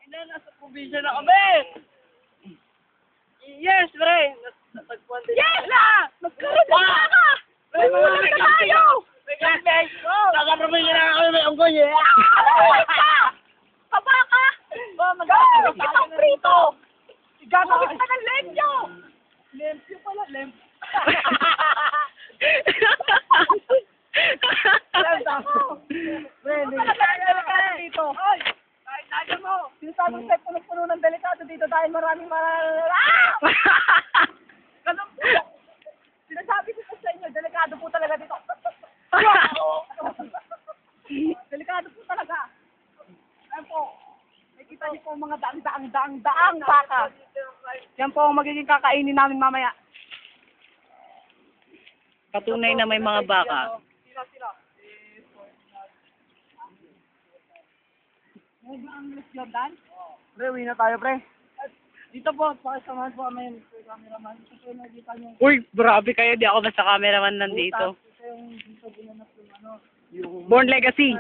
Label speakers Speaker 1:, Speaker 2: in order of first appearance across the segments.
Speaker 1: Nasa probinsya na kami! Yes, pre! Natagpuan din. Yes na! Magkaroon na ka! May mga tayo! May camping! Nasa probinsya na kami, may unggoy eh!
Speaker 2: Ay ka! Papa ka! Gagawin kitang prito! Gagawin ka ng lempyo!
Speaker 1: Lempyo pala, lempyo.
Speaker 2: Dito. Ay! Kahit tayo mo! Sinasabing tayo puno-puno ng delikado dito dahil maraming ganun po. Sinasabi ko po sa inyo, delikado po talaga dito. Delikado po talaga. Ayan po. Nakikita niyo po mga daang baka. Yan po ang magiging kakainin namin mamaya.
Speaker 3: Patunay na may mga baka.
Speaker 2: Sila. Ano ang Miss Jordan?
Speaker 1: Pre, uwi na tayo, pre. Dito po, pakisamahan po kami yung cameraman. Kasi nakita niyo.
Speaker 3: Uy, grabe kayo. Di ako basta cameraman nandito.
Speaker 1: Kasi yung dito ginanap yung ano.
Speaker 3: Born Legacy.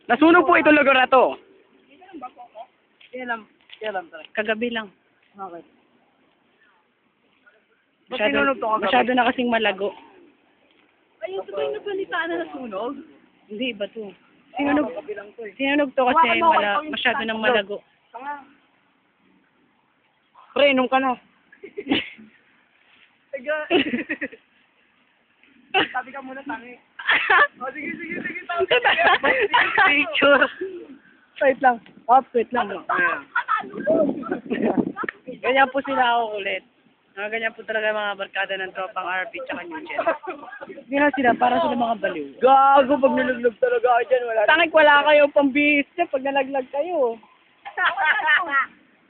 Speaker 3: Nasunog po itong lugar na to.
Speaker 1: Kailan talaga.
Speaker 3: Kagabi lang.
Speaker 1: Okay. Ba't sinunog to kagabi?
Speaker 3: Masyado na kasing malago.
Speaker 2: Ay, yung sabay na balitaan na nasunog?
Speaker 3: Hindi, iba to. Sinunog to kasi masyado nang malago.
Speaker 1: Pre, inom ka na.
Speaker 2: Sabi ka muna, tangi.
Speaker 1: Oh, sige.
Speaker 3: Picture.
Speaker 1: Wait lang. Wait lang.
Speaker 3: Ganyan po sila ako ulit. Ganyan po talaga mga barkada ng tropang RP tsaka Nugent. Hindi na sila, para sila mga baliw.
Speaker 1: Gago, pag nalaglag talaga ako dyan, wala.
Speaker 3: Tangik, wala kayo pambihis niya pag nalaglag kayo.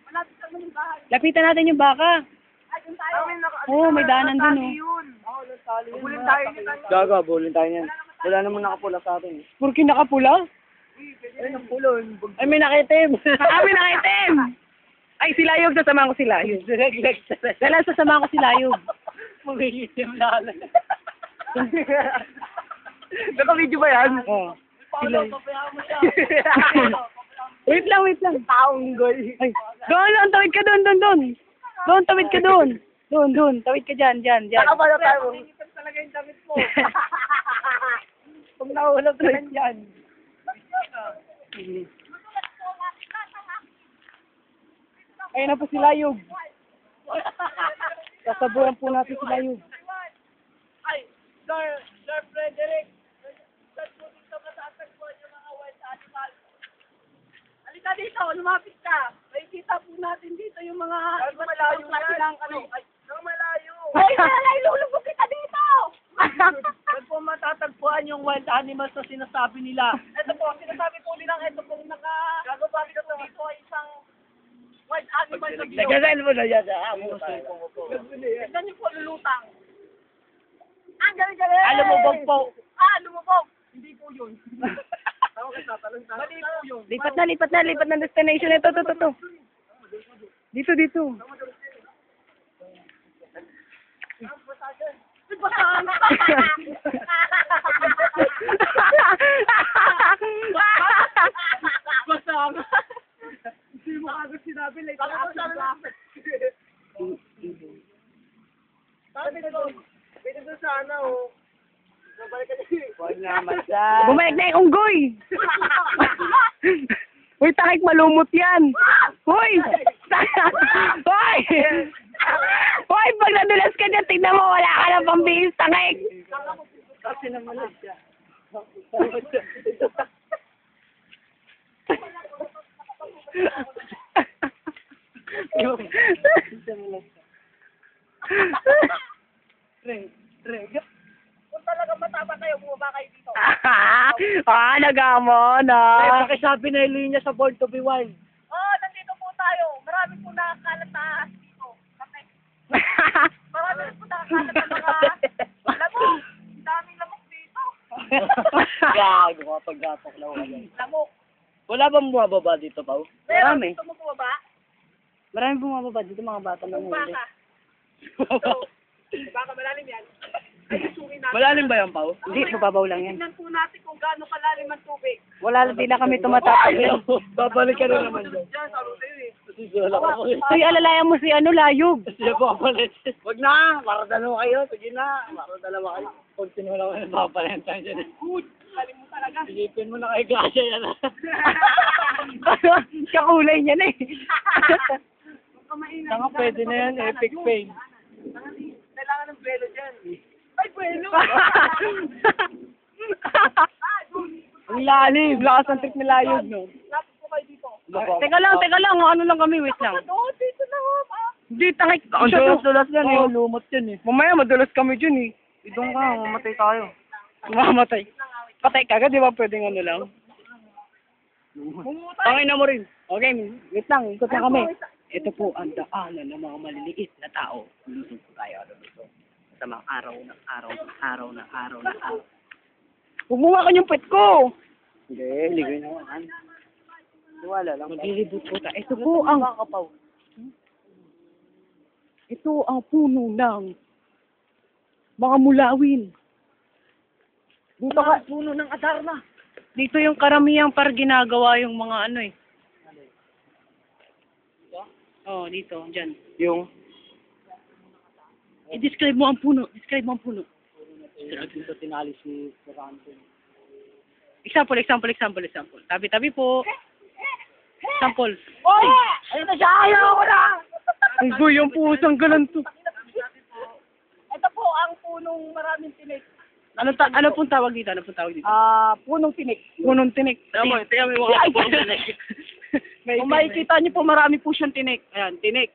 Speaker 2: Malapit ka naman bahay.
Speaker 3: Lapitan natin yung baka.
Speaker 2: Ay, dun tayo.
Speaker 3: Oo, may daanan dun oh.
Speaker 2: Bulin tayo.
Speaker 1: Gago, bulin tayo niyan. Wala naman nakapula sa atin.
Speaker 3: Purki nakapula?
Speaker 1: Ay, ang pulon.
Speaker 3: Ay, may nakitim. May nakitim. Ay, si Layog, sasamahan ko si Layog. Dala, sasamahan ko si Layog.
Speaker 1: Magigitim na lang. Naka-video ba yan?
Speaker 3: Oo.
Speaker 1: Sila.
Speaker 3: Wait lang.
Speaker 1: Taong goy.
Speaker 3: Ay, doon, tawid ka doon. Doon, tawid ka doon. Doon, tawid ka dyan.
Speaker 1: Nakapala tayo.
Speaker 2: Initan talaga yung damit mo.
Speaker 1: Pag nahulog na yan.
Speaker 3: Ayun na po si Layog. Sasaburan po natin si Layog.
Speaker 2: Ay, Sir Frederick. Saan po dito matatagpuan yung mga wild animals? Halika dito, lumapit ka. Makikita po natin dito yung mga
Speaker 1: malayo yan.
Speaker 2: Nang malayo. Ay, lulubog kita dito!
Speaker 1: Saan po matatagpuan yung wild animals na sinasabi nila?
Speaker 2: Ito po, sinasabi po nilang ito pong nagagababi ko dito ay isang wild animal na biyo.
Speaker 1: Nagasain mo na yan.
Speaker 2: Tignan niyo po, lulutang. Ang galing-galing!
Speaker 1: Lumubog po.
Speaker 2: Lumubog! Hindi po yun. Mali po yun.
Speaker 3: Lipat na destination. Ito. Dito.
Speaker 2: Basta hindi mo agad sinabi like sabi na doon. Pwede doon sana nabalik ka din.
Speaker 1: Huwag naman siya.
Speaker 3: Bumalik na yung unggoy. Uy, takik, malumot yan. Uy! Uy, pag nadulas ka dyan, tignan mo, wala ka ng pambihis, takik.
Speaker 1: Kasi naman na siya.
Speaker 2: Kung talagang matama kayo, bumaba kayo dito.
Speaker 3: Nagamon,
Speaker 1: Pakisabi na yung linya sa Born to be Wild.
Speaker 2: Nandito po tayo. Marami po nakakalat na dito. Kape. Marami po nakakalat na mga lamok. Daming lamok dito.
Speaker 1: Gago, kapag-gatok na wala.
Speaker 2: Lamok.
Speaker 1: Wala bang bumababa dito, Pao?
Speaker 2: Meron
Speaker 3: Marami.
Speaker 2: gusto mo bumaba?
Speaker 3: Marami bumababa dito, mga bata
Speaker 2: Yung
Speaker 3: nanghuli.
Speaker 2: baka. Baka malalim yan. Ayusuin natin.
Speaker 3: Malalim ba yung Pao? Hindi, mababaw lang yan.
Speaker 2: Tingnan po natin kung gaano kalalim ang tubig.
Speaker 3: Wala, di na kami tumatapos yan.
Speaker 1: Babalik ka na naman dyan.
Speaker 2: Diyan, sabi sa'yo eh.
Speaker 1: Susulat ako eh.
Speaker 3: Uy, alalayan mo si Layog.
Speaker 1: Sige po, papalit. Wag na, para dalawa kayo. Sige na, para dalawa kayo. Continue lang kayo, papalit tayo dyan.
Speaker 2: Good. Galing mo talaga.
Speaker 1: Isipin mo na kay Gasha yan.
Speaker 3: Kakulay niya na eh.
Speaker 2: Huwag ka maingat.
Speaker 1: Saka pwede na yan, epic pain.
Speaker 2: Kailangan ng belo dyan. Ay, belo!
Speaker 3: Ang lalim. Lakas ang trip ni Layog, no?
Speaker 2: Lapit po kayo dito.
Speaker 3: Teka lang, ano lang kami, wait lang.
Speaker 2: Oo, dito na ho.
Speaker 3: Hindi, tangik.
Speaker 1: Ang dulas yan eh. Lumot yan eh.
Speaker 3: Mamaya, madulas kami dyan eh.
Speaker 1: Idong ka, mamatay tayo.
Speaker 3: Mamatay. Patay ka agad, di ba pwedeng ano lang? Tangin na mo rin. Okay, wait lang, ikot na kami. Ito po ang daanan ng mga maliliit na tao. Lusog po tayo dito. Sa mga araw. Huwag mo nga kanyang pet ko!
Speaker 1: Hindi, ligay na naman. Wala lang.
Speaker 3: Maglilibot po tayo. Ito ang puno ng mga mulawin. Dito ka,
Speaker 2: Puno ng adarna.
Speaker 3: dito yung karamihang par ginagawa yung mga ano eh. Oh, dito, dyan.
Speaker 1: Yung?
Speaker 3: I-describe mo ang puno. Describe mo ang puno.
Speaker 1: Dito tinali si Ferrante.
Speaker 3: Example. Tabi-tabi po. Example.
Speaker 2: Oy! Ayun na siya! Ayaw ko na!
Speaker 3: Ang guyong pusang galanto.
Speaker 2: Ito po ang punong maraming tinik.
Speaker 3: Ano pong tawag dito?
Speaker 2: Punong tinik.
Speaker 3: Punong tinik.
Speaker 1: Tingnan mo yung mga punong tinik.
Speaker 3: Kung makikita niyo po, marami po siyang tinik. Ayan, tinik.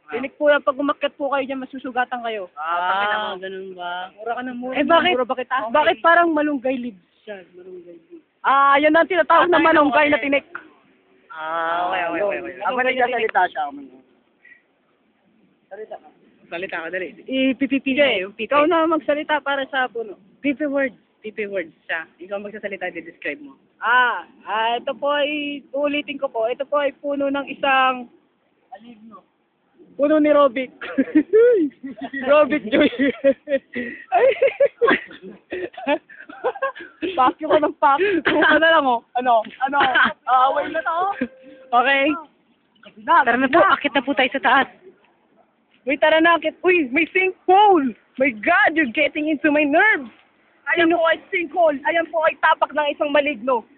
Speaker 3: Tinik po yan. Pag umakyat po kayo dyan, masusugatan kayo. Ganun ba?
Speaker 2: Mura ka na mura.
Speaker 3: Eh bakit? Bakit parang malunggay leaves siya? Malunggay leaves. Yan ang tinatawag na malunggay na tinik.
Speaker 1: Okay. Ako nagsasalita siya.
Speaker 3: Salita ka, dali. Ipipipigay. Ikaw na magsalita para sa puno. PP words siya. Ikaw magsasalita, i-describe mo. Ito po ay, ulitin ko po, ito po ay puno ng isang puno ni Robic. Robic Joy. Pakyo ko ng pakyo. Ano lang oh. Ano?
Speaker 2: Away na to.
Speaker 3: Okay. Tara na po, akit na po tayo sa taas. Wait, tara na, akit. Uy, may sinkhole! My God, you're getting into my nerves!
Speaker 2: Ayan po ay sinkhole. Ayan po ay tapak ng isang maligno.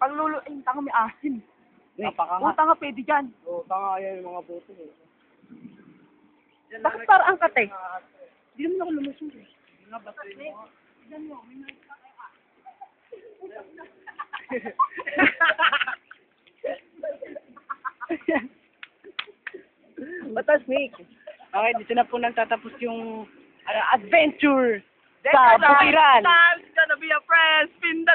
Speaker 2: Ay, tanga may asin.
Speaker 1: Napakanga.
Speaker 2: Tanga pwede dyan.
Speaker 1: Oo, tanga yan yung mga boto eh.
Speaker 2: Bakit parang ang kate? Hindi naman ako lumusong eh.
Speaker 3: Bata snake. Okay, dito na po nagtatapos yung adventure sa Bukiran.
Speaker 2: Time's gonna be a friend. Spin the